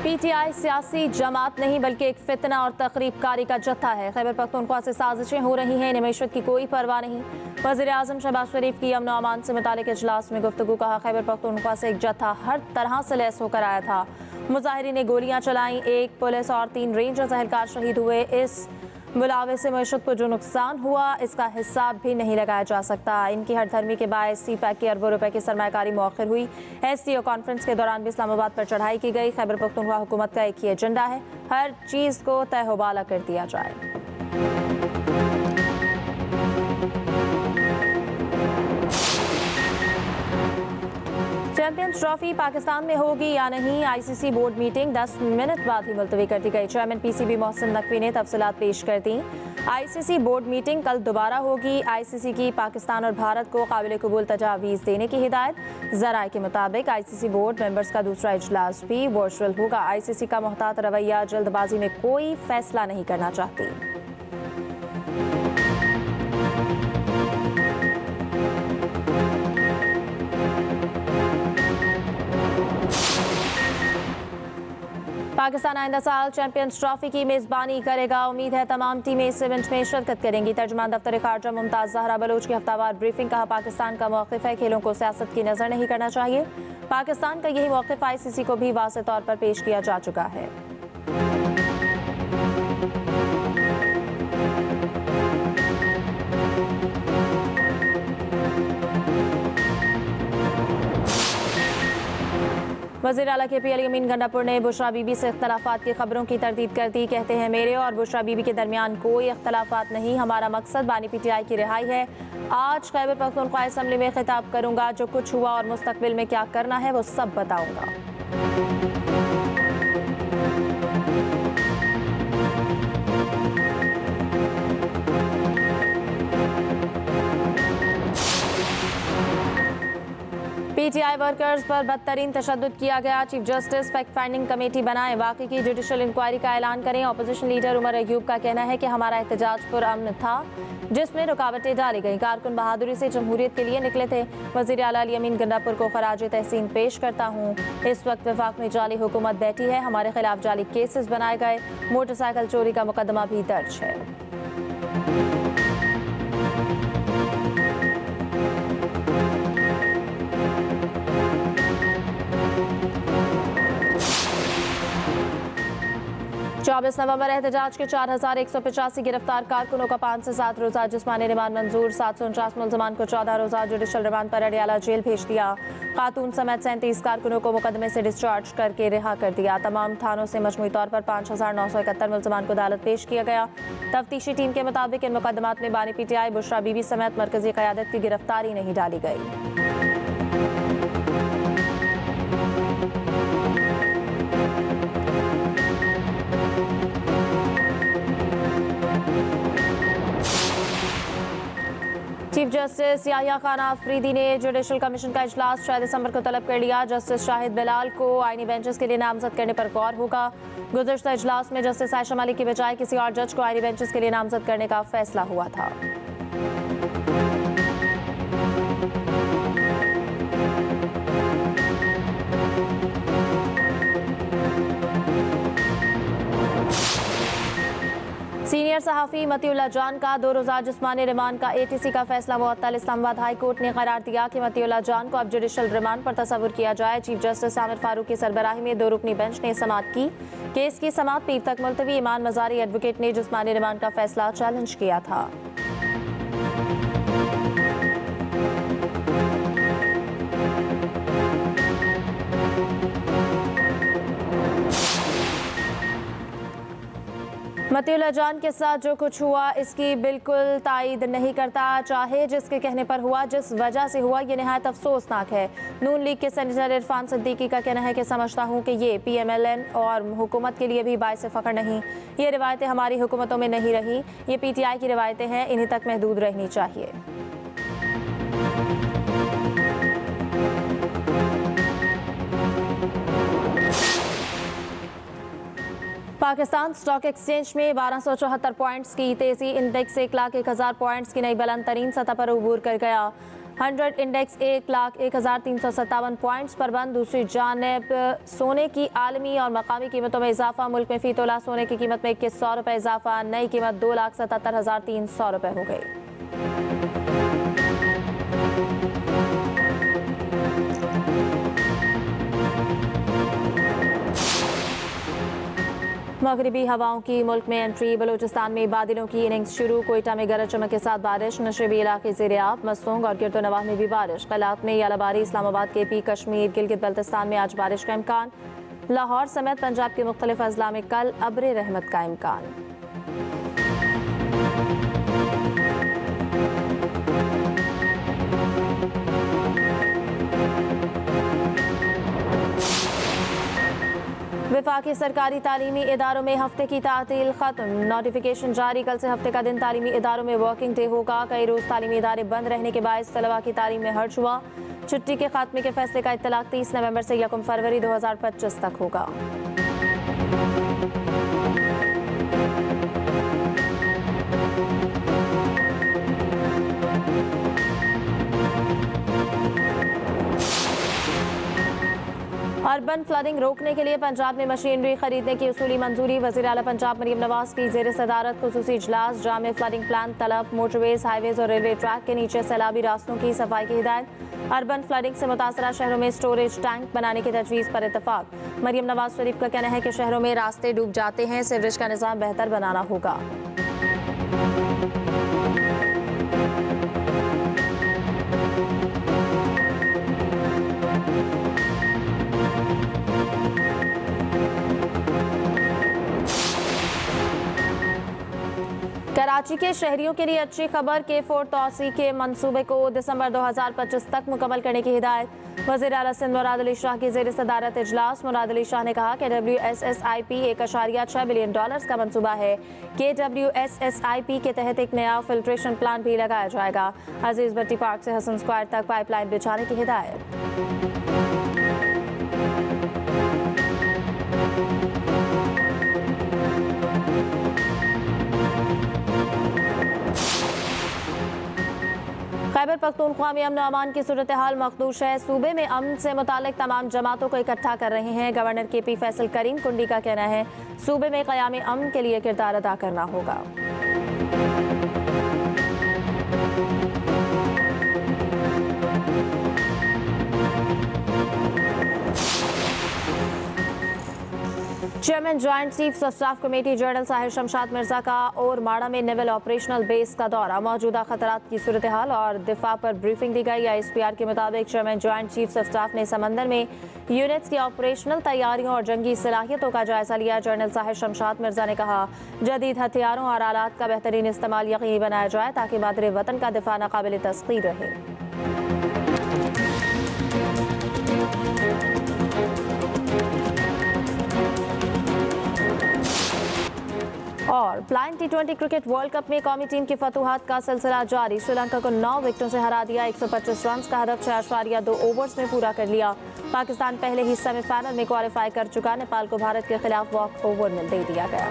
PTI सियासी जमात नहीं बल्कि एक फितना और तकरीबकारी का जत्था है। खैबर पख्तूनख्वा से साजिशें हो रही हैं, इन्हें रिश्वत की कोई परवाह नहीं। वज़ीर आज़म शहबाज शरीफ की अमन और अमान से मुतालिक इजलास में गुफ्तगू। कहा खैबर पख्तूनख्वा से एक जत्था हर तरह से लैस होकर आया था। मुजाहिरीन ने गोलियां चलाई, एक पुलिस और 3 रेंजर्स एहलकार शहीद हुए। इस बुलावे से मईशत को जो नुकसान हुआ इसका हिसाब भी नहीं लगाया जा सकता। इनकी हरधर्मी के बायस सीपैक की अरबों रुपए की सरमायाकारी मौखिर हुई। SCO कॉन्फ्रेंस के दौरान भी इस्लामाबाद पर चढ़ाई की गई। खैबर पख्तूनख्वा हुकूमत का एक ही एजेंडा है, हर चीज़ को तहवाला कर दिया जाए। चैंपियंस ट्रॉफी पाकिस्तान में होगी या नहीं, ICC बोर्ड मीटिंग 10 मिनट बाद ही मुलतवी कर दी गई। चेयरमैन PCB मोहसिन नकवी ने तफसीलात पेश कर दी। ICC बोर्ड मीटिंग कल दोबारा होगी। ICC की पाकिस्तान और भारत को काबिल कबूल तजावीज़ देने की हिदायत। ज़राए के मुताबिक ICC बोर्ड मेंबर्स का दूसरा इजलास भी वर्चुअल होगा। ICC का मुहतात रवैया जल्दबाजी में कोई फैसला नहीं करना चाहती। पाकिस्तान आइंदा साल चैंपियंस ट्रॉफी की मेज़बानी करेगा। उम्मीद है तमाम टीमें इस इवेंट में शिरकत करेंगी। तर्जुमान दफ्तर खारजा मुमताज़ ज़हरा बलोच की हफ्तावार ब्रीफिंग। कहा पाकिस्तान का मौक़िफ़ है, खेलों को सियासत की नज़र नहीं करना चाहिए। पाकिस्तान का यही मौक़िफ़ ICC को भी वाज़ेह तौर पर पेश किया जा चुका है। वज़ीर आला KP अली अमीन गंडापुर ने बुशरा बीबी से इख्तलाफात की खबरों की तरदीद कर दी। कहते हैं मेरे और बुशरा बीबी के दरमियान कोई इख्तलाफात नहीं, हमारा मकसद बानी PTI की रिहाई है। आज खैबर पख्तूनख्वा असम्बली में खिताब करूंगा, जो कुछ हुआ और मुस्तकबिल में क्या करना है वो सब बताऊंगा। PTI वर्कर्स पर बदतरीन तशद्दुद किया गया। Chief justice fact finding committee बनाएं, वाकई की जुडिशल इंक्वायरी का ऐलान करें। अपोजिशन लीडर उमर अयूब का कहना है कि हमारा एहतजाज पुरअमन था जिसमें रुकावटें डाली गई। कारकुन बहादुरी से जमहूरियत के लिए निकले थे। वज़ीर आला अली अमीन गंडापुर को खराज तहसीन पेश करता हूँ। इस वक्त वफाक में जाली हुकूमत बैठी है, हमारे खिलाफ जाली केसेस बनाए गए। मोटरसाइकिल चोरी का मुकदमा भी दर्ज है। चौबीस नवंबर एहतजाज के 4185 गिरफ्तार कारकुनों का 5 से 7 रोज़ा जिस्मानी रिमांड मंजूर। 749 मुलजमान को 14 रोज़ा जुडिशल रिमांड पर अडियाला जेल भेज दिया। खातून समेत 37 कारकुनों को मुकदमे से डिस्चार्ज करके रिहा कर दिया। तमाम थानों से मजमूई तौर पर 5971 मुलजमान को अदालत पेश किया गया। तफ्तीशी टीम के मुताबिक इन मुकदमात में बानी PTI बुशरा बीबी समेत मरकजी क़यादत की गिरफ्तारी नहीं डाली गई। चीफ जस्टिस याहिया खान आफरीदी ने जुडिशल कमीशन का इजलास 6 दिसंबर को तलब कर लिया। जस्टिस शाहिद बिलाल को आईनी बेंचेस के लिए नामजद करने पर गौर होगा। गुज़श्ता इजलास में जस्टिस आयशा मलिक की बजाय किसी और जज को आईनी बेंचेस के लिए नामजद करने का फैसला हुआ था। सीनियर सहाफ़ी मतीउल्लाह जान का 2 रोज़ा जिस्मानी रिमांड का ATC का फैसला मुअत्तल। इस्लामाबाद हाई कोर्ट ने करार दिया कि मतीउल्लाह जान को अब जुडिशल रिमांड पर तसव्वुर किया जाए। चीफ जस्टिस आमिर फारूक की सरबराही में 2 रुकनी बेंच ने समाअत की। केस की समाअत पीर तक मुलतवी। ईमान मज़ारी एडवोकेट ने जिस्मानी रिमांड का फैसला चैलेंज किया था। मतीउल्लाह जान के साथ जो कुछ हुआ इसकी बिल्कुल तायद नहीं करता, चाहे जिसके कहने पर हुआ, जिस वजह से हुआ, ये नहायत अफसोसनाक है। नून लीग के सेनेटर इरफान सिद्दीकी का कहना है कि समझता हूँ कि ये PMLN और हुकूमत के लिए भी बाइस फ़ख्र नहीं। ये रिवायतें हमारी हुकूमतों में नहीं रही, ये PTI की रिवायतें हैं, इन्हीं तक महदूद रहनी चाहिए। पाकिस्तान स्टॉक एक्सचेंज में 1274 पॉइंट्स की तेजी। इंडेक्स 1,01,000 पॉइंट्स की नई बुलंद तरीन सतह पर अबूर कर गया। 100 इंडेक्स 1,01,357 पॉइंट्स पर बंद। दूसरी जानिब सोने की आलमी और मकामी कीमतों में इजाफा। मुल्क में फी तोला सोने की कीमत में 2100 रुपये इजाफा। नई कीमत 2,77,300 रुपये हो गई। मगरिबी हवाओं की मुल्क में एंट्री। बलूचिस्तान में बादलों की इनिंग्स शुरू। कोयटा में गरज चमक के साथ बारिश। नशेबी इलाके ज़ेर-ए-आब। मस्तूंग और गिरदो नवाह में भी बारिश। कलात में यालाबारी। इस्लामाबाद, केपी, कश्मीर, गिलगित बल्तिस्तान में आज बारिश का इम्कान। लाहौर समेत पंजाब के मुख्तलिफ अजला में कल अब्र रहमत का इम्कान। वफाकी सरकारी तालीमी इदारों में हफ्ते की तातील खत्म। नोटिफिकेशन जारी। कल से हफ्ते का दिन तालीमी इदारों में वर्किंग डे होगा। कई रोज तालीमी इदारे बंद रहने के बायस तलबा की तालीम में हर्ज हुआ। छुट्टी के खात्मे के फैसले का इत्तलाक 30 नवंबर से 1 फरवरी 2025 तक होगा। अर्बन फ्लडिंग रोकने के लिए पंजाब में मशीनरी खरीदने की उसूली मंजूरी। वज़ीर आला पंजाब मरियम नवाज की ज़ेर सदारत खुसूसी इजलास। जामे फ्लडिंग प्लान तलब। मोटरवेज, हाईवेज और रेलवे ट्रैक के नीचे सैलाबी रास्तों की सफाई की हिदायत। अर्बन फ्लडिंग से मुतासरा शहरों में स्टोरेज टैंक बनाने की तजवीज़ पर इत्तफाक। मरियम नवाज शरीफ का कहना है कि शहरों में रास्ते डूब जाते हैं, सीवरेज का निज़ाम बेहतर बनाना होगा। कराची के शहरियों के लिए अच्छी खबर। K4 तोसी के मंसूबे को दिसंबर 2025 तक मुकम्मल करने की हिदायत। वज़ीर आला सिंध मुराद अली शाह की ज़ेर सदारत इजलास। मुराद अली शाह ने कहा कि WSSIP $1.6 बिलियन का मंसूबा है। KWSSIP के तहत एक नया फिल्ट्रेशन प्लांट भी लगाया जाएगा। अजीज भट्टी पार्क से हसन स्क्वायर तक पाइपलाइन बिछाने की हिदायत। खैबर पख्तूनख्वा में अमन अमान की सूरत हाल मखदूश है। सूबे में अमन से मुतालिक तमाम जमातों को इकट्ठा कर रहे हैं। गवर्नर KP फैसल करीम कुंडी का कहना है सूबे में क़याम अमन के लिए किरदार अदा करना होगा। Chairman joint chief of staff committee general Sahir Shamshad Mirza का और माड़ा में नेवल ऑपरेशनल बेस का दौरा। मौजूदा खतरात की सूरत हाल और दिफा पर ब्रीफिंग दी गई। ISPR के मुताबिक chairman joint chief of staff ने समंदर में यूनिट्स की ऑपरेशनल तैयारियों और जंगी सलाहियतों का जायजा लिया। जनरल साहिर शमशाद मिर्जा ने कहा जदीद हथियारों और आलात का बेहतरीन इस्तेमाल यकीनी बनाया जाए ताकि मादरे वतन का दिफा नाकाबिल तस्खीर रहे। और blind T20 cricket world cup में कौमी टीम की फतूहात का सिलसिला जारी। श्रीलंका को 9 विकेटों से हरा दिया। 125 रन का हदफ 6.2 ओवर्स में पूरा कर लिया। पाकिस्तान पहले ही सेमीफाइनल में क्वालिफाई कर चुका। नेपाल को भारत के खिलाफ वॉक ओवर में दे दिया गया।